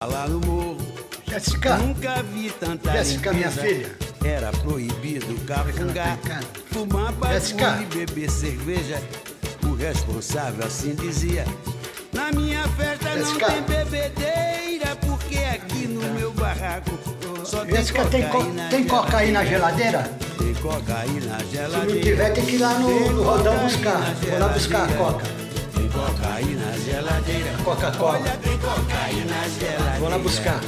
Lá no morro, Jéssica, nunca vi tanta Jéssica, minha filha. Era proibido capungar, fumar bagulho e beber cerveja. O responsável assim dizia: na minha festa Jéssica, não tem bebedeira, porque aqui no meu barraco só tem Jéssica, tem cocaína na geladeira? Tem cocaína na Se geladeira. não tiver, tem que ir lá no rodão buscar. Vou lá buscar a coca. Tem cocaína na geladeira. Coca-Cola. Olha, tem cocaína na geladeira. Vou lá buscar.